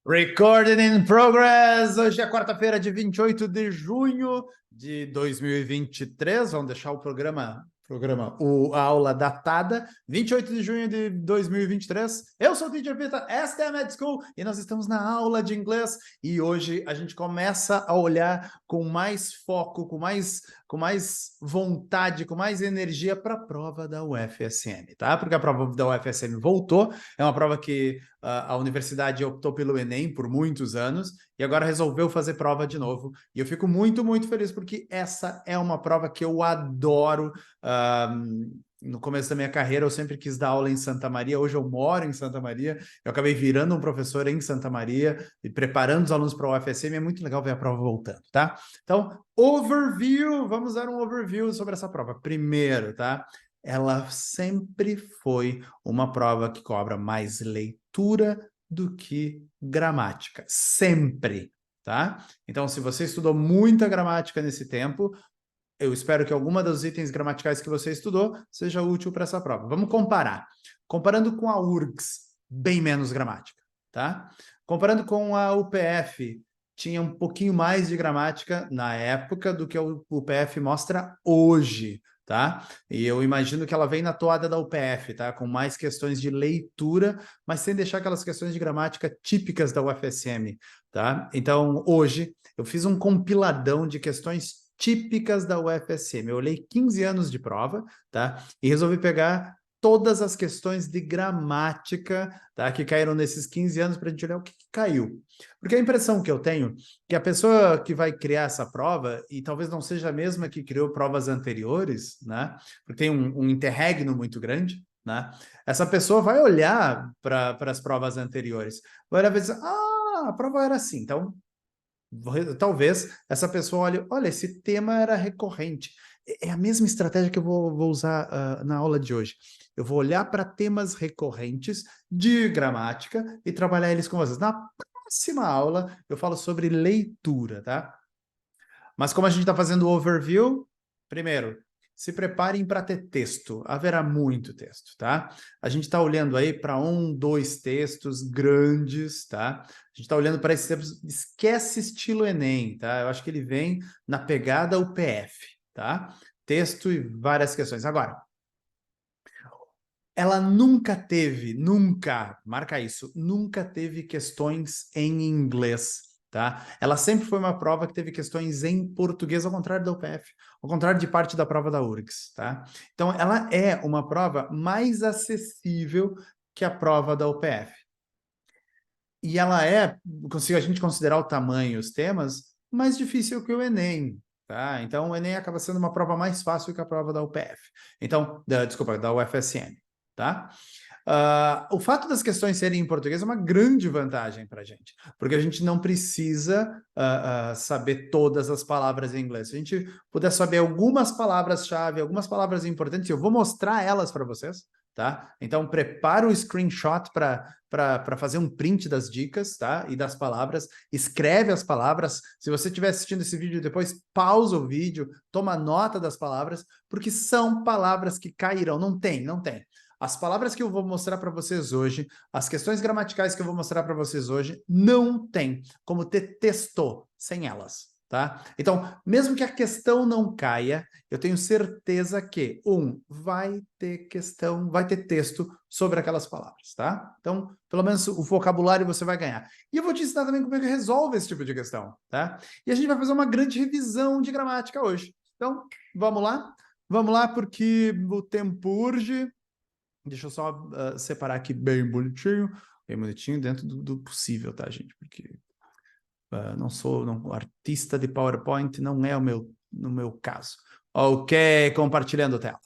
Recording in progress! Hoje é quarta-feira, de 28 de junho de 2023. Vamos deixar o a aula datada. 28 de junho de 2023. Eu sou o Teacher Pita, esta é a Med School e nós estamos na aula de inglês. E hoje a gente começa a olhar com mais foco, com mais vontade, com mais energia para a prova da UFSM, tá? Porque a prova da UFSM voltou. É uma prova que a universidade optou pelo Enem por muitos anos e agora resolveu fazer prova de novo. E eu fico muito, muito feliz porque essa é uma prova que eu adoro. No começo da minha carreira, eu sempre quis dar aula em Santa Maria. Hoje eu moro em Santa Maria. Eu acabei virando um professor em Santa Maria e preparando os alunos para a UFSM. É muito legal ver a prova voltando, tá? Então, overview. Vamos dar um overview sobre essa prova. Primeiro, tá? Ela sempre foi uma prova que cobra mais leitura do que gramática. Sempre, tá? Então, se você estudou muita gramática nesse tempo, eu espero que alguma dos itens gramaticais que você estudou seja útil para essa prova. Vamos comparar. Comparando com a URGS, bem menos gramática, tá? Comparando com a UPF, tinha um pouquinho mais de gramática na época do que o UPF mostra hoje, tá? E eu imagino que ela vem na toada da UPF, tá? Com mais questões de leitura, mas sem deixar aquelas questões de gramática típicas da UFSM, tá? Então, hoje, eu fiz um compiladão de questões típicas da UFSM. Eu olhei 15 anos de prova, tá? E resolvi pegar todas as questões de gramática, tá? Que caíram nesses 15 anos para a gente olhar o que caiu. Porque a impressão que eu tenho é que a pessoa que vai criar essa prova, e talvez não seja a mesma que criou provas anteriores, né? Porque tem um interregno muito grande, né? Essa pessoa vai olhar para as provas anteriores, vai olhar e vai dizer, a prova era assim, então talvez essa pessoa olhe, esse tema era recorrente. É a mesma estratégia que eu vou usar na aula de hoje. Eu vou olhar para temas recorrentes de gramática e trabalhar eles com vocês. Na próxima aula, eu falo sobre leitura, tá? Mas como a gente está fazendo o overview, primeiro, se preparem para ter texto. Haverá muito texto, tá? A gente está olhando aí para 2 textos grandes, tá? A gente está olhando para esses textos. Esquece estilo Enem, tá? Eu acho que ele vem na pegada UPF, tá? Texto e várias questões. Agora, ela nunca, marca isso, nunca teve questões em inglês, tá? Ela sempre foi uma prova que teve questões em português, ao contrário da UPF, ao contrário de parte da prova da URGS, tá? Então, ela é uma prova mais acessível que a prova da UPF. E ela é, se a gente considerar o tamanho e os temas, mais difícil que o Enem, tá? Então, o Enem acaba sendo uma prova mais fácil que a prova da UPF. Então, desculpa, da UFSM, tá? O fato das questões serem em português é uma grande vantagem para a gente, porque a gente não precisa saber todas as palavras em inglês. Se a gente puder saber algumas palavras-chave, algumas palavras importantes, eu vou mostrar elas para vocês, tá? Então, prepara o screenshot para fazer um print das dicas, tá? E das palavras, escreve as palavras. Se você estiver assistindo esse vídeo depois, pausa o vídeo, toma nota das palavras, porque são palavras que cairão. Não tem. As palavras que eu vou mostrar para vocês hoje, as questões gramaticais que eu vou mostrar para vocês hoje, não tem como ter texto sem elas, tá? Então, mesmo que a questão não caia, eu tenho certeza que, vai ter questão, vai ter texto sobre aquelas palavras, tá? Então, pelo menos o vocabulário você vai ganhar. E eu vou te ensinar também como é que resolve esse tipo de questão, tá? E a gente vai fazer uma grande revisão de gramática hoje. Então, vamos lá? Vamos lá, porque o tempo urge. Deixa eu só separar aqui bem bonitinho dentro do possível, tá, gente? Porque não sou artista de PowerPoint, não é no meu caso. Ok, compartilhando a tela.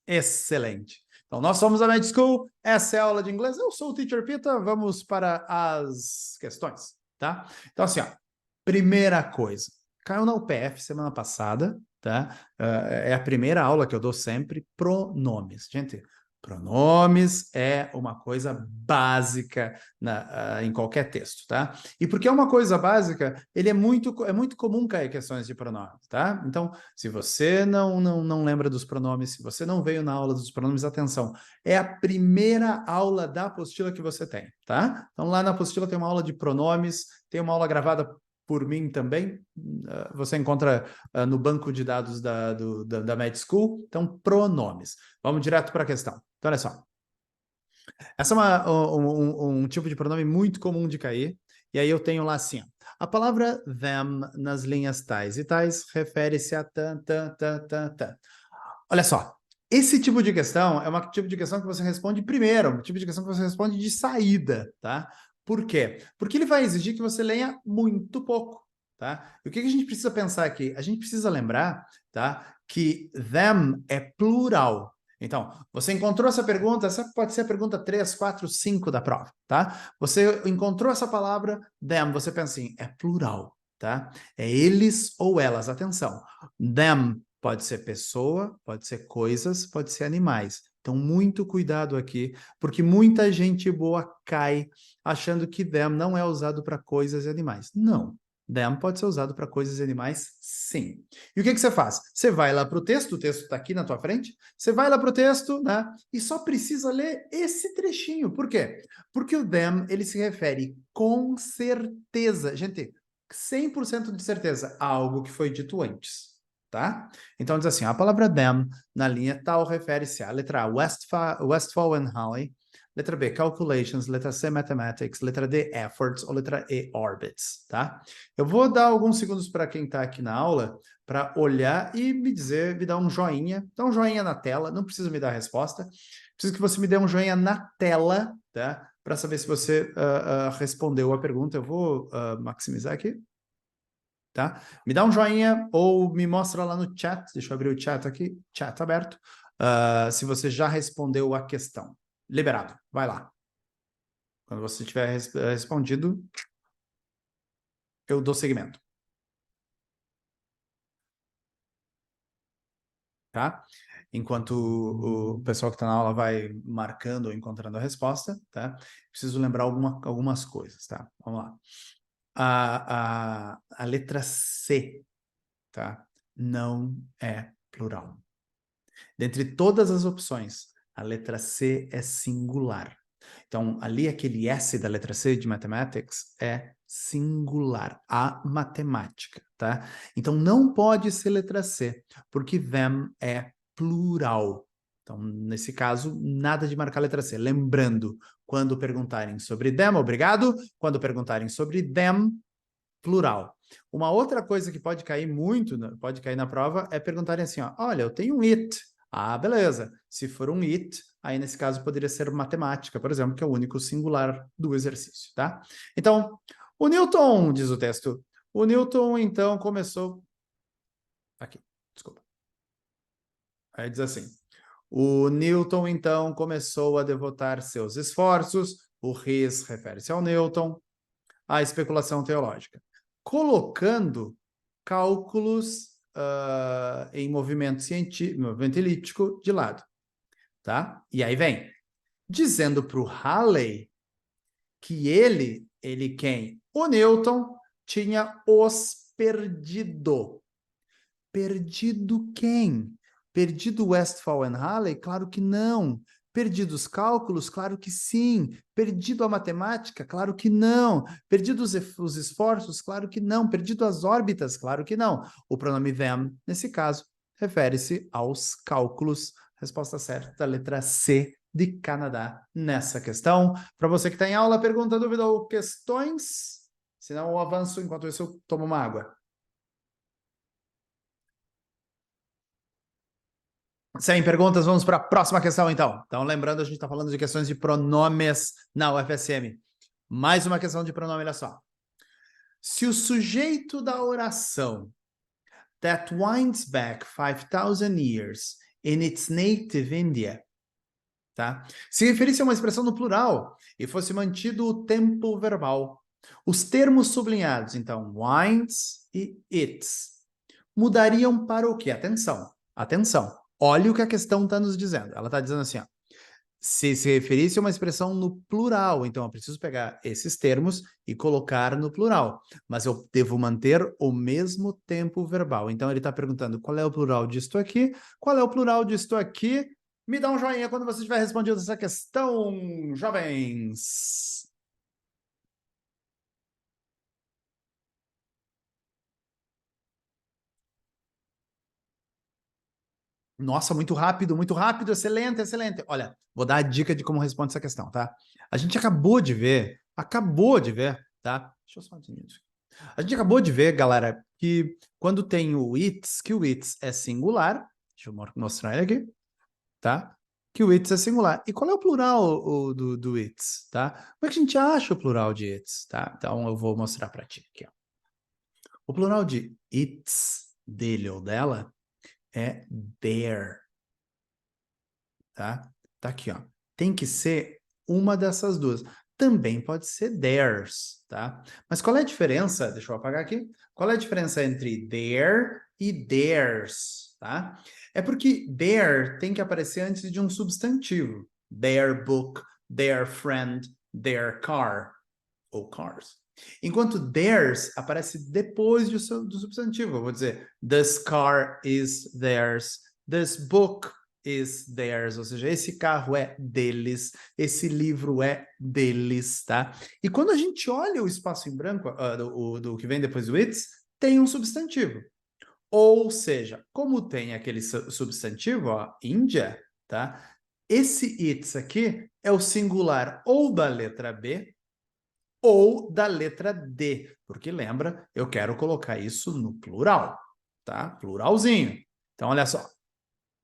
Excelente. Então, nós somos a Med School, essa é a aula de inglês, eu sou o Teacher Pita, vamos para as questões, tá? Então, assim, ó, primeira coisa, caiu na UPF semana passada, tá? É a primeira aula que eu dou sempre, pronomes. Gente, Pronomes é uma coisa básica em qualquer texto, tá? E porque é uma coisa básica, ele é muito comum cair questões de pronomes, tá? Então, se você não lembra dos pronomes, se você não veio na aula dos pronomes, atenção, é a primeira aula da apostila que você tem, tá? Então, lá na apostila tem uma aula de pronomes, tem uma aula gravada por mim também, você encontra no banco de dados da Med School, então, pronomes. Vamos direto para a questão. Então, olha só. Essa é um tipo de pronome muito comum de cair. E aí eu tenho lá assim, ó, a palavra them nas linhas tais e tais refere-se a tan, tan, tan, tan, tan. Olha só, esse tipo de questão é uma tipo de questão que você responde primeiro, um tipo de questão que você responde de saída, tá? Por quê? Porque ele vai exigir que você leia muito pouco, tá? E o que a gente precisa pensar aqui? A gente precisa lembrar, tá, que them é plural. Então, você encontrou essa pergunta, essa pode ser a pergunta 3, 4, 5 da prova, tá? Você encontrou essa palavra them, você pensa assim, é plural, tá? É eles ou elas, atenção. Them pode ser pessoa, pode ser coisas, pode ser animais. Então, muito cuidado aqui, porque muita gente boa cai achando que them não é usado para coisas e animais. Não. Them pode ser usado para coisas e animais, sim. E o que você faz? Você vai lá para o texto está aqui na tua frente, você vai lá para o texto, né? E só precisa ler esse trechinho. Por quê? Porque o them, ele se refere com certeza, gente, 100% de certeza, a algo que foi dito antes. Tá? Então diz assim, a palavra them na linha tal refere-se a letra A, Westphal and Halley, letra B, calculations, letra C, mathematics, letra D, efforts ou letra E, orbits, tá? Eu vou dar alguns segundos para quem está aqui na aula para olhar e me dizer, me dar um joinha, dá um joinha na tela, não precisa me dar a resposta, preciso que você me dê um joinha na tela, tá? Para saber se você respondeu a pergunta. Eu vou maximizar aqui. Tá? Me dá um joinha ou me mostra lá no chat, deixa eu abrir o chat aqui, chat aberto, se você já respondeu a questão. Liberado, vai lá. Quando você tiver respondido, eu dou seguimento. Tá? Enquanto o pessoal que está na aula vai marcando ou encontrando a resposta, tá? Preciso lembrar algumas coisas, tá? Vamos lá. A letra C, tá? Não é plural. Dentre todas as opções, a letra C é singular. Então, ali aquele S da letra C de mathematics é singular, a matemática, tá? Então, não pode ser letra C, porque them é plural. Então, nesse caso, nada de marcar a letra C. Lembrando, quando perguntarem sobre them, obrigado. Quando perguntarem sobre them, plural. Uma outra coisa que pode cair muito, pode cair na prova, é perguntarem assim, ó, olha, eu tenho um it. Ah, beleza. Se for um it, aí nesse caso poderia ser matemática, por exemplo, que é o único singular do exercício, tá? Então, o Newton, diz o texto, o Newton então começou... Aqui, desculpa. Aí diz assim, o Newton então começou a devotar seus esforços, o his refere-se ao Newton, à especulação teológica, colocando cálculos em movimento movimento elíptico de lado, tá? E aí vem, dizendo para o Halley que ele quem? O Newton tinha os perdido. Perdido quem? Perdido Westphal and Halley? Claro que não. Perdido os cálculos? Claro que sim. Perdido a matemática? Claro que não. Perdido os esforços? Claro que não. Perdido as órbitas? Claro que não. O pronome them, nesse caso, refere-se aos cálculos. Resposta certa, letra C de Canadá nessa questão. Para você que está em aula, pergunta, dúvida ou questões? Se não, eu avanço. Enquanto isso, eu tomo uma água. Sem perguntas, vamos para a próxima questão, então. Então, lembrando, a gente está falando de questões de pronomes na UFSM. Mais uma questão de pronome, olha só. Se o sujeito da oração that winds back 5,000 years in its native India, tá? Se referisse a uma expressão no plural e fosse mantido o tempo verbal, os termos sublinhados, então, winds e its, mudariam para o quê? Atenção, atenção. Olha o que a questão está nos dizendo. Ela está dizendo assim, ó, se referisse a uma expressão no plural. Então, eu preciso pegar esses termos e colocar no plural. Mas eu devo manter o mesmo tempo verbal. Então, ele está perguntando qual é o plural disto aqui, qual é o plural disto aqui. Me dá um joinha quando você tiver respondido essa questão, jovens. Nossa, muito rápido, excelente, excelente. Olha, vou dar a dica de como responde essa questão, tá? A gente acabou de ver, tá? Deixa eu só entender isso. A gente acabou de ver, galera, que quando tem o its, que o its é singular, deixa eu mostrar ele aqui, tá? Que o its é singular. E qual é o plural do its, tá? Como é que a gente acha o plural de its, tá? Então eu vou mostrar para ti aqui, ó. O plural de its, dele ou dela, é their, tá? Tá aqui, ó. Tem que ser uma dessas duas. Também pode ser theirs, tá? Mas qual é a diferença? Deixa eu apagar aqui. Qual é a diferença entre their e theirs, tá? É porque their tem que aparecer antes de um substantivo. Their book, their friend, their car, ou cars. Enquanto theirs aparece depois do substantivo. Eu vou dizer, this car is theirs, this book is theirs, ou seja, esse carro é deles, esse livro é deles, tá? E quando a gente olha o espaço em branco do que vem depois do it's, tem um substantivo. Ou seja, como tem aquele substantivo, ó, Índia, tá? Esse it's aqui é o singular ou da letra B ou da letra D, porque lembra, eu quero colocar isso no plural, tá? Pluralzinho. Então, olha só.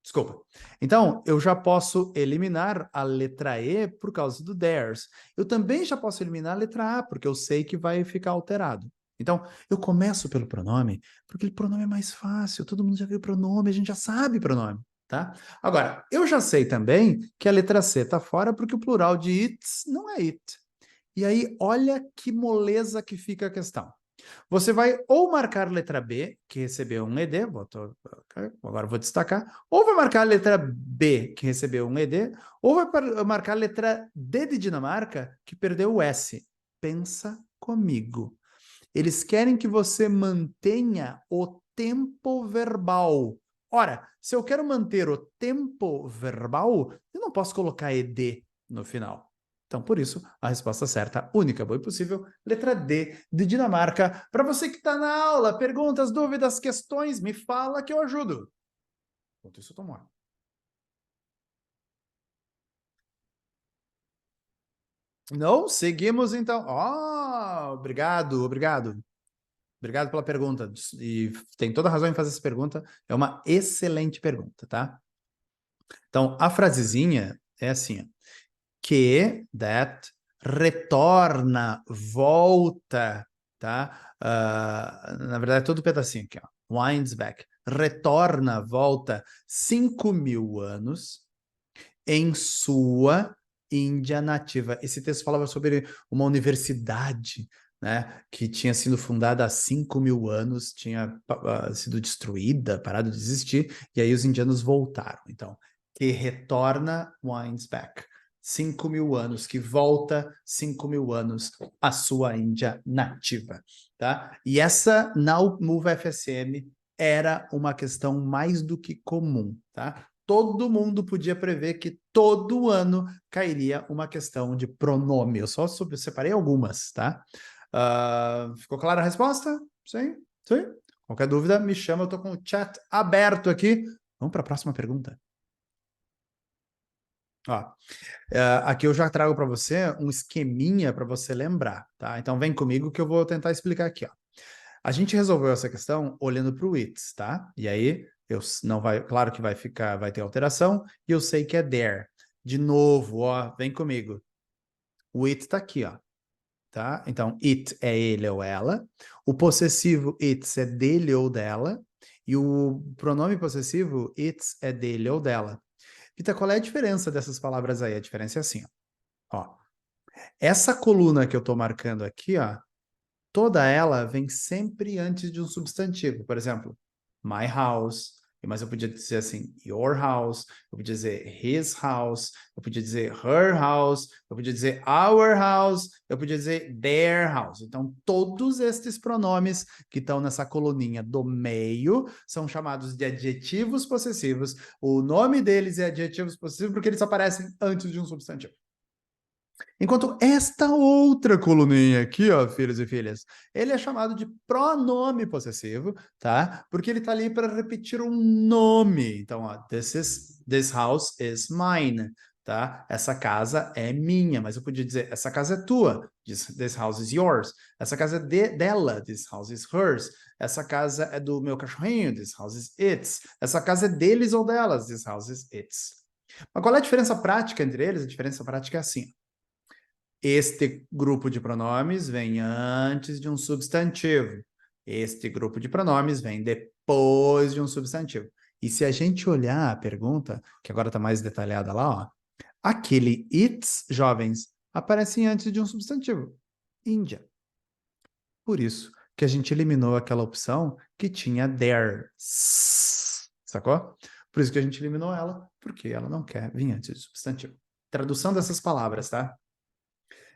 Desculpa. Então, eu já posso eliminar a letra E por causa do theirs. Eu também já posso eliminar a letra A, porque eu sei que vai ficar alterado. Então, eu começo pelo pronome, porque o pronome é mais fácil. Todo mundo já viu o pronome, a gente já sabe o pronome, tá? Agora, eu já sei também que a letra C está fora, porque o plural de its não é it. E aí, olha que moleza que fica a questão. Você vai ou marcar a letra B, que recebeu um ED, agora vou destacar, ou vai marcar a letra B, que recebeu um ED, ou vai marcar a letra D de Dinamarca, que perdeu o S. Pensa comigo. Eles querem que você mantenha o tempo verbal. Ora, se eu quero manter o tempo verbal, eu não posso colocar ED no final. Então, por isso, a resposta certa, única, boa e possível, letra D de Dinamarca. Para você que está na aula, perguntas, dúvidas, questões, me fala que eu ajudo. Enquanto isso, eu tomo ar. Não, seguimos então. Obrigado, obrigado. Obrigado pela pergunta. E tem toda a razão em fazer essa pergunta. É uma excelente pergunta, tá? Então, a frasezinha é assim, ó, que, that, retorna, volta, tá? Na verdade, é todo pedacinho aqui, ó. Winds back. Retorna, volta 5.000 anos em sua Índia nativa. Esse texto falava sobre uma universidade, né, que tinha sido fundada há 5.000 anos, tinha sido destruída, parado de existir, e aí os indianos voltaram. Então, que retorna winds back. 5.000 anos, que volta 5.000 anos à sua Índia nativa, tá? E essa, na Move FSM, era uma questão mais do que comum, tá? Todo mundo podia prever que todo ano cairia uma questão de pronome. Eu só separei algumas, tá? Ficou clara a resposta? Sim? Sim? Qualquer dúvida, me chama, eu estou com o chat aberto aqui. Vamos para a próxima pergunta. Ó, aqui eu já trago para você um esqueminha para você lembrar, tá? Então vem comigo que eu vou tentar explicar aqui, ó. A gente resolveu essa questão olhando para o its, tá? E aí, eu não vai, claro que vai ter alteração, e eu sei que é there. De novo, ó, vem comigo. O it está aqui, ó, tá? Então, it é ele ou ela. O possessivo its é dele ou dela. E o pronome possessivo its é dele ou dela. Então, qual é a diferença dessas palavras aí? A diferença é assim, ó. Essa coluna que eu estou marcando aqui, ó, toda ela vem sempre antes de um substantivo. Por exemplo, my house, Mas eu podia dizer assim, your house, eu podia dizer his house, eu podia dizer her house, eu podia dizer our house, eu podia dizer their house. Então, todos estes pronomes que estão nessa coluninha do meio são chamados de adjetivos possessivos. O nome deles é adjetivos possessivos porque eles aparecem antes de um substantivo. Enquanto esta outra coluninha aqui, ó, filhos e filhas, ele é chamado de pronome possessivo, tá? Porque ele tá ali para repetir um nome. Então, ó, this house is mine, tá? Essa casa é minha, mas eu podia dizer, essa casa é tua, this house is yours. Essa casa é dela, this house is hers. Essa casa é do meu cachorrinho, this house is its. Essa casa é deles ou delas, this house is its. Mas qual é a diferença prática entre eles? A diferença prática é assim, este grupo de pronomes vem antes de um substantivo. Este grupo de pronomes vem depois de um substantivo. E se a gente olhar a pergunta, que agora está mais detalhada lá, ó, aquele its, jovens, aparece antes de um substantivo. Índia. Por isso que a gente eliminou aquela opção que tinha there. Sacou? Por isso que a gente eliminou ela, porque ela não quer vir antes do substantivo. Tradução dessas palavras, tá?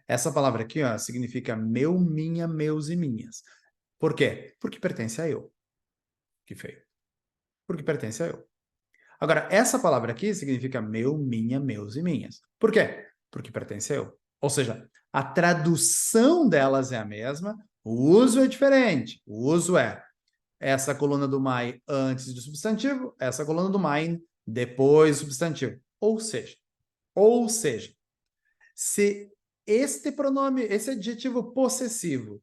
Essa palavra aqui, ó, significa meu, minha, meus e minhas. Por quê? Porque pertence a eu. Que feio. Porque pertence a eu. Agora, essa palavra aqui significa meu, minha, meus e minhas. Por quê? Porque pertence a eu. Ou seja, a tradução delas é a mesma, o uso é diferente. O uso é essa coluna do my antes do substantivo, essa coluna do mine depois do substantivo. Ou seja, se este pronome, esse adjetivo possessivo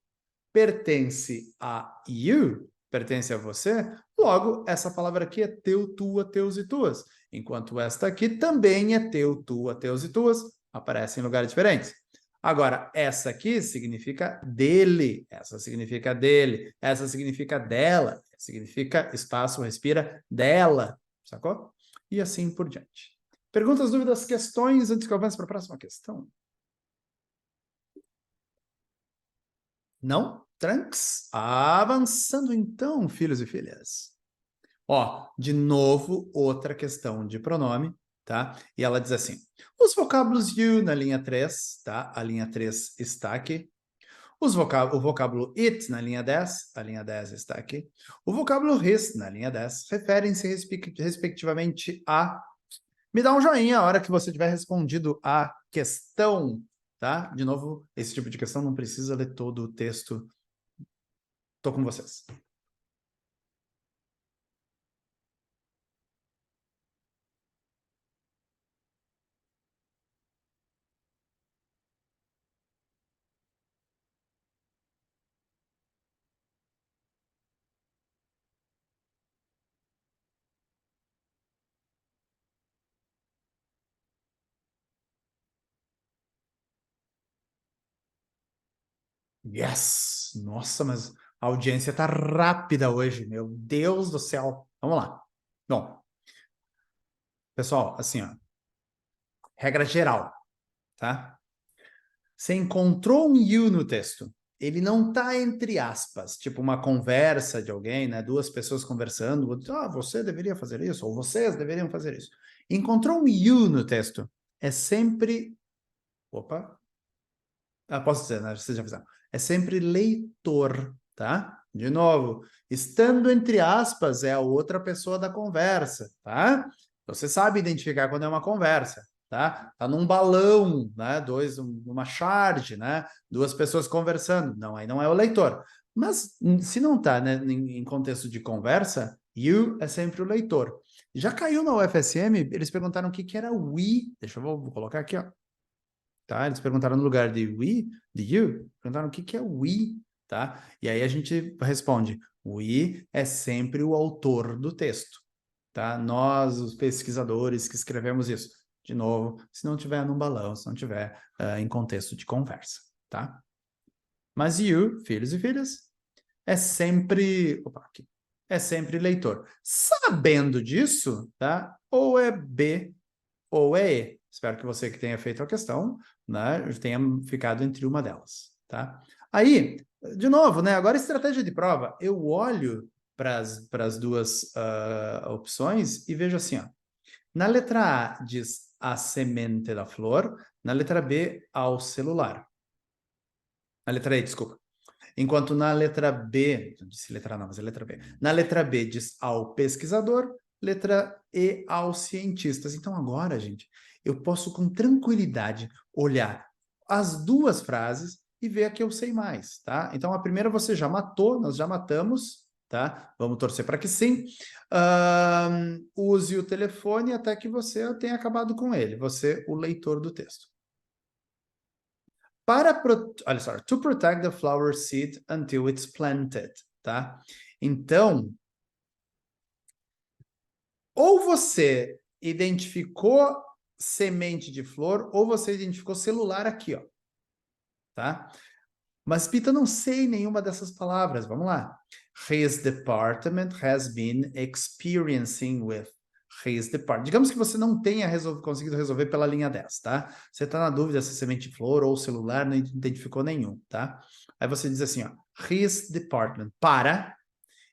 pertence a you, pertence a você, logo, essa palavra aqui é teu, tua, teus e tuas. Enquanto esta aqui também é teu, tua, teus e tuas, aparece em lugares diferentes. Agora, essa aqui significa dele, essa significa dele, essa significa dela, significa espaço, respira, dela, sacou? E assim por diante. Perguntas, dúvidas, questões antes que eu avance para a próxima questão? Não? Tranks? Avançando então, filhos e filhas. Ó, de novo, outra questão de pronome, tá? E ela diz assim, os vocábulos you na linha 3, tá? A linha 3 está aqui. O vocábulo it na linha 10, a linha 10 está aqui. O vocábulo his na linha 10 referem-se respectivamente a... Me dá um joinha a hora que você tiver respondido a questão, tá? De novo, esse tipo de questão não precisa ler todo o texto. Tô com vocês. Yes! Nossa, mas a audiência tá rápida hoje, meu Deus do céu. Vamos lá. Bom, pessoal, assim, ó, regra geral, tá? Você encontrou um you no texto. Ele não tá entre aspas, tipo uma conversa de alguém, né? Duas pessoas conversando, você deveria fazer isso, ou vocês deveriam fazer isso. Encontrou um you no texto. É sempre... Opa! Posso dizer, né? Vocês já fizeram. É sempre leitor, tá? De novo, estando entre aspas é a outra pessoa da conversa, tá? Você sabe identificar quando é uma conversa, tá? Tá num balão, né? Uma charge, né? Duas pessoas conversando. Não, aí não é o leitor. Mas se não tá, né, em contexto de conversa, you é sempre o leitor. Já caiu na UFSM, eles perguntaram o que que era we. Deixa eu vou colocar aqui, ó. Tá? Eles perguntaram no lugar de we, de you, perguntaram o que que é we, tá? E aí a gente responde, we é sempre o autor do texto, tá? Nós, os pesquisadores que escrevemos isso. De novo, se não tiver num balão, se não tiver em contexto de conversa, tá? Mas you, filhos e filhas, é sempre... Opa, aqui. É sempre leitor. Sabendo disso, tá? Ou é B ou é E. Espero que você que tenha feito a questão, né, tenha ficado entre uma delas, tá? Aí, de novo, né, agora estratégia de prova, eu olho para as duas opções e veja assim, ó. Na letra A diz a semente da flor, na letra B, ao celular. Na letra E, desculpa. Enquanto na letra B, não disse letra A não, mas é letra B. Na letra B diz ao pesquisador, letra E aos cientistas. Então agora, gente, eu posso com tranquilidade olhar as duas frases e ver a que eu sei mais, tá? Então a primeira você já matou, nós já matamos, tá? Vamos torcer para que sim. Use o telefone até que você tenha acabado com ele, você, o leitor do texto. Olha só, to protect the flower seed until it's planted, tá? Então, ou você identificou semente de flor, ou você identificou celular aqui, ó, tá? Mas, Pita, eu não sei nenhuma dessas palavras. Vamos lá. His department has been experiencing with. His department. Digamos que você não tenha conseguido resolver pela linha 10, tá? Você está na dúvida se semente de flor ou celular, não identificou nenhum, tá? Aí você diz assim, ó. His department. Para.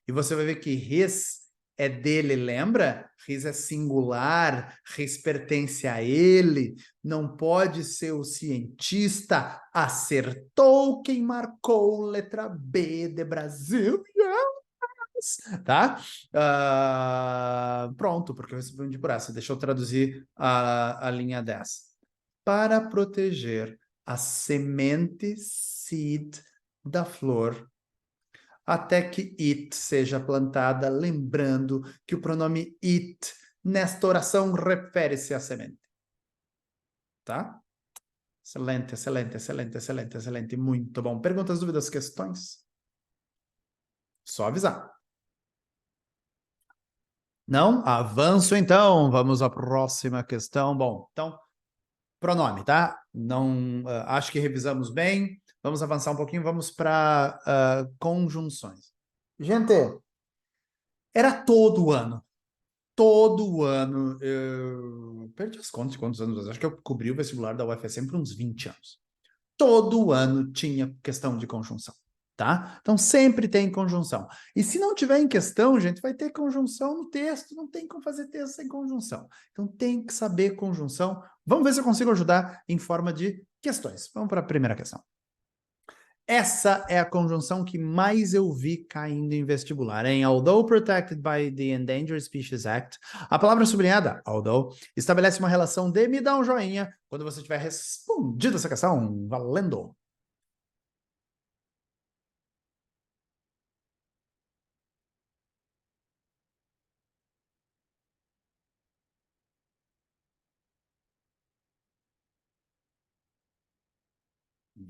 E você vai ver que his é dele, lembra? His é singular, his pertence a ele, não pode ser o cientista. Acertou quem marcou letra B de Brasil. Yes! Tá? Pronto, porque eu recebi um de por essa. Deixa eu traduzir a linha 10. Para proteger a semente seed da flor até que it seja plantada, lembrando que o pronome it nesta oração refere-se à semente. Tá? Excelente, excelente, excelente, excelente, excelente. Muito bom. Perguntas, dúvidas, questões? Só avisar. Não? Avanço então. Vamos à próxima questão. Bom, então, pronome, tá? Não, acho que revisamos bem. Vamos avançar um pouquinho. Vamos para conjunções. Gente, era todo ano. Todo ano, eu perdi as contas de quantos anos, acho que eu cobri o vestibular da UFSM por uns 20 anos. Todo ano tinha questão de conjunção, tá? Então sempre tem conjunção. E se não tiver em questão, gente, vai ter conjunção no texto, não tem como fazer texto sem conjunção. Então tem que saber conjunção. Vamos ver se eu consigo ajudar em forma de questões. Vamos para a primeira questão. Essa é a conjunção que mais eu vi caindo em vestibular, hein? Although protected by the Endangered Species Act, a palavra sublinhada, although, estabelece uma relação de me dá um joinha quando você tiver respondido essa questão. Valendo!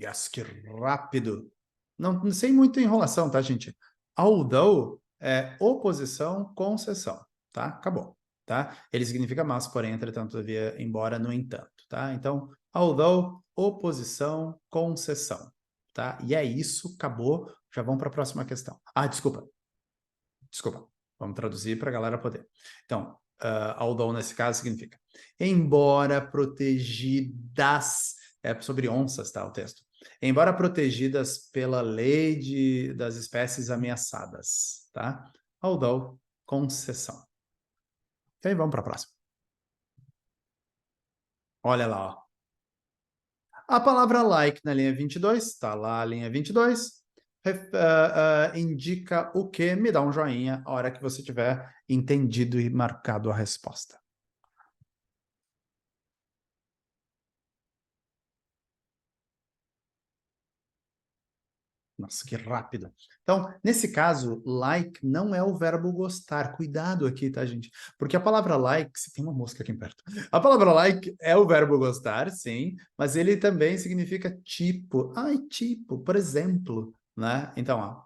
Yes, que rápido! Não sei muita enrolação, tá, gente? Although é oposição, concessão, tá? Acabou, tá? Ele significa mas, porém, entretanto, todavia, embora, no entanto, tá? Então, although, oposição, concessão, tá? E é isso, acabou. Já vamos para a próxima questão. Ah, desculpa. Vamos traduzir para a galera poder. Então, although nesse caso significa embora protegidas, é sobre onças, tá, o texto. Embora protegidas pela lei das espécies ameaçadas, tá? Although, concessão. E aí vamos para a próxima. Olha lá, ó. A palavra like na linha 22, está lá a linha 22, indica o que? Me dá um joinha a hora que você tiver entendido e marcado a resposta. Nossa, que rápido. Então, nesse caso, like não é o verbo gostar. Cuidado aqui, tá, gente? Porque a palavra like, se tem uma mosca aqui perto. A palavra like é o verbo gostar, sim, mas ele também significa tipo. Ai, tipo, por exemplo, né? Então, ó.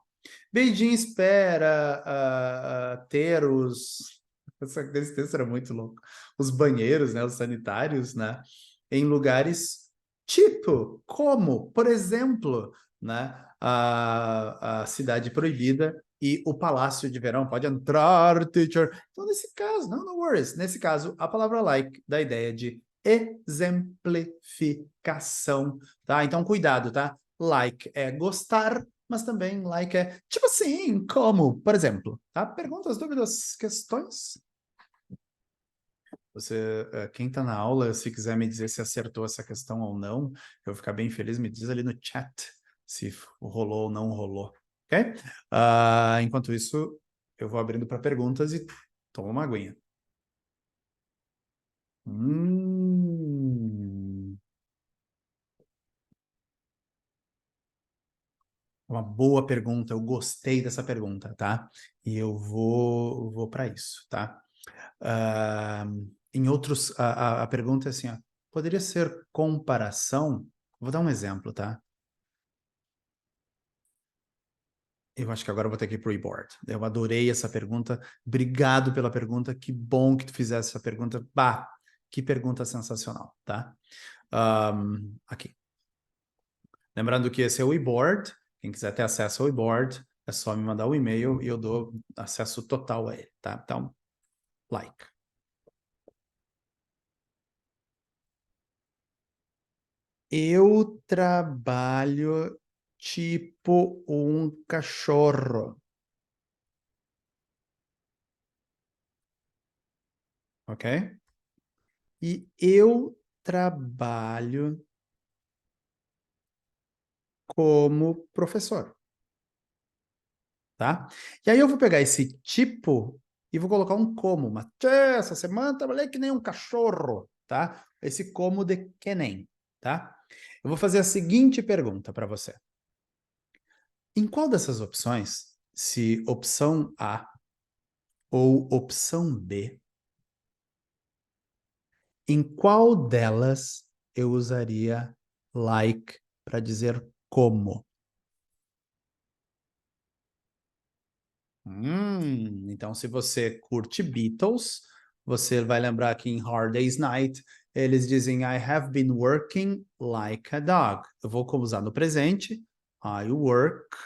Beijing espera ter os... Esse texto era muito louco. Os banheiros, né? Os sanitários, né? Em lugares tipo, como, por exemplo, né? A Cidade Proibida e o Palácio de Verão. Pode entrar, teacher. Então, nesse caso, não worries. Nesse caso, a palavra like dá a ideia de exemplificação, tá? Então, cuidado, tá? Like é gostar, mas também like é tipo assim, como, por exemplo, tá? Perguntas, dúvidas, questões? Você, quem está na aula, se quiser me dizer se acertou essa questão ou não, eu vou ficar bem feliz, me diz ali no chat se rolou ou não rolou, ok? Enquanto isso, eu vou abrindo para perguntas e tomo uma aguinha. Uma boa pergunta, eu gostei dessa pergunta, tá? E eu vou para isso, tá? Ah, em outros, a pergunta é assim, ó, poderia ser comparação? Vou dar um exemplo, tá? Eu acho que agora eu vou ter que ir pro e-board. Eu adorei essa pergunta. Obrigado pela pergunta. Que bom que tu fizesse essa pergunta. Bah, que pergunta sensacional, tá? Aqui. Lembrando que esse é o e-board. Quem quiser ter acesso ao e-board, é só me mandar o e-mail e eu dou acesso total a ele, tá? Então, like. Eu trabalho tipo um cachorro, ok? E eu trabalho como professor, tá? E aí eu vou pegar esse tipo e vou colocar um como. Mas essa semana trabalhei que nem um cachorro, tá? Esse como de que nem, tá? Eu vou fazer a seguinte pergunta para você. Em qual dessas opções, se opção A ou opção B, em qual delas eu usaria like para dizer como? Então, se você curte Beatles, você vai lembrar que em Hard Day's Night eles dizem I have been working like a dog. Eu vou como usar no presente. I work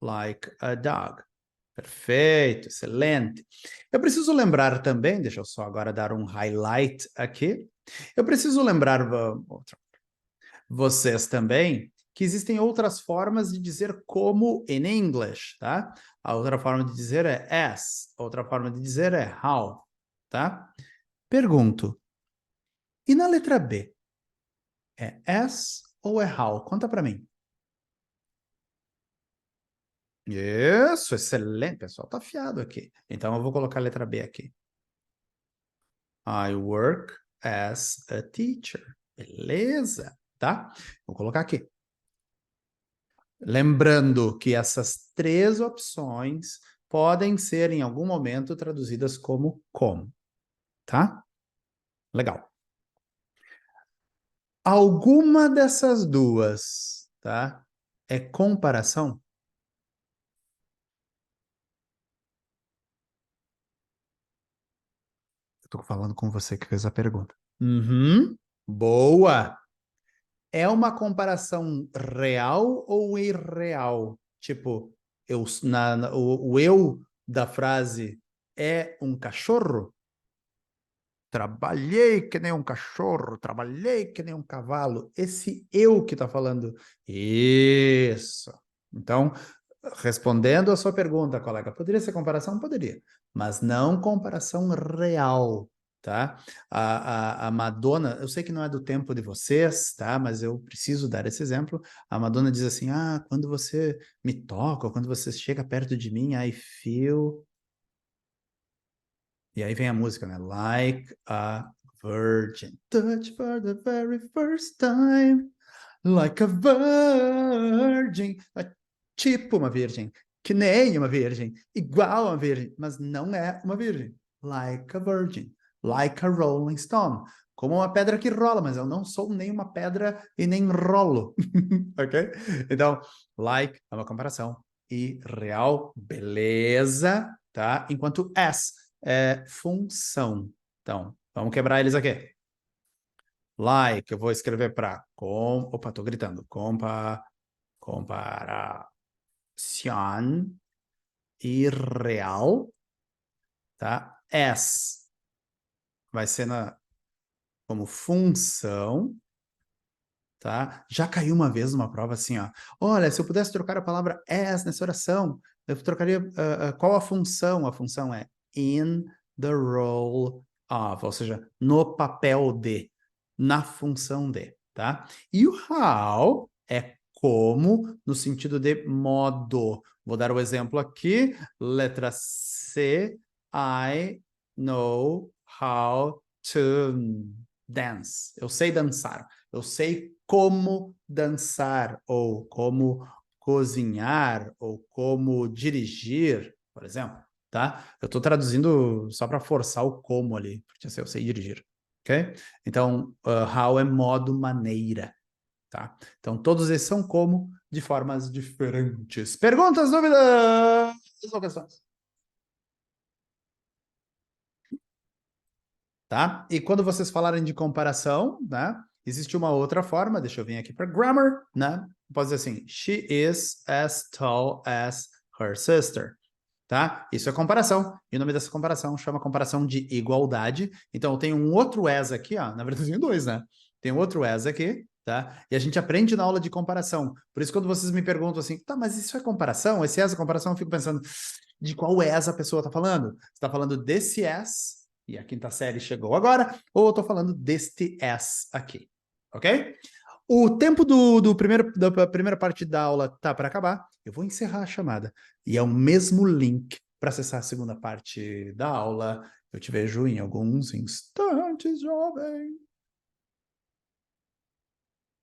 like a dog. Perfeito, excelente. Eu preciso lembrar também, deixa eu só agora dar um highlight aqui. Eu preciso lembrar vocês também que existem outras formas de dizer como in English, tá? A outra forma de dizer é as, a outra forma de dizer é how, tá? Pergunto, e na letra B, é as ou é how? Conta para mim. Isso, excelente, pessoal, tá afiado aqui. Então eu vou colocar a letra B aqui. I work as a teacher. Beleza, tá? Vou colocar aqui. Lembrando que essas três opções podem ser, em algum momento, traduzidas como, tá? Legal. Alguma dessas duas, tá? É comparação? Eu tô falando com você que fez a pergunta. Uhum. Boa! É uma comparação real ou irreal? Tipo, o eu da frase é um cachorro? Trabalhei que nem um cachorro, trabalhei que nem um cavalo. Esse eu que está falando. Isso. Então, respondendo a sua pergunta, colega, poderia ser comparação? Poderia, mas não comparação real, tá? A Madonna, eu sei que não é do tempo de vocês, tá? Mas eu preciso dar esse exemplo. A Madonna diz assim: quando você me toca, ou quando você chega perto de mim, I feel. E aí vem a música, né? Like a virgin. Touch for the very first time. Like a virgin. É tipo uma virgem. Que nem uma virgem. Igual a uma virgem. Mas não é uma virgem. Like a virgin. Like a rolling stone. Como uma pedra que rola, mas eu não sou nem uma pedra e nem rolo. Ok? Então, like é uma comparação. E real, beleza, tá? Enquanto as é função. Então, vamos quebrar eles aqui. Like, eu vou escrever para opa, tô gritando. Comparação irreal, tá? As vai ser como função tá? Já caiu uma vez numa prova assim, ó. Olha, se eu pudesse trocar a palavra as nessa oração, eu trocaria qual a função? A função é in the role of, ou seja, no papel de, na função de, tá? E o how é como, no sentido de modo. Vou dar o exemplo aqui, letra C, I know how to dance. Eu sei dançar. Eu sei como dançar, ou como cozinhar, ou como dirigir, por exemplo, tá? Eu estou traduzindo só para forçar o como ali, porque assim, eu sei dirigir, ok? Então, how é modo, maneira, tá? Então, todos esses são como de formas diferentes. Perguntas, dúvidas ou questões? Tá? E quando vocês falarem de comparação, né? Existe uma outra forma, deixa eu vir aqui para grammar, né? Pode dizer assim, she is as tall as her sister, tá? Isso é comparação. E o nome dessa comparação chama comparação de igualdade. Então, eu tenho um outro as aqui, ó. Na verdade, eu tenho dois, né? Tem outro as aqui, tá? E a gente aprende na aula de comparação. Por isso, quando vocês me perguntam assim, tá, mas isso é comparação? Esse as é comparação, eu fico pensando, de qual as a pessoa tá falando? Você tá falando desse as, e a quinta série chegou agora, ou eu tô falando deste as aqui, ok? O tempo da primeira parte da aula tá para acabar. Eu vou encerrar a chamada. E é o mesmo link para acessar a segunda parte da aula. Eu te vejo em alguns instantes, jovem.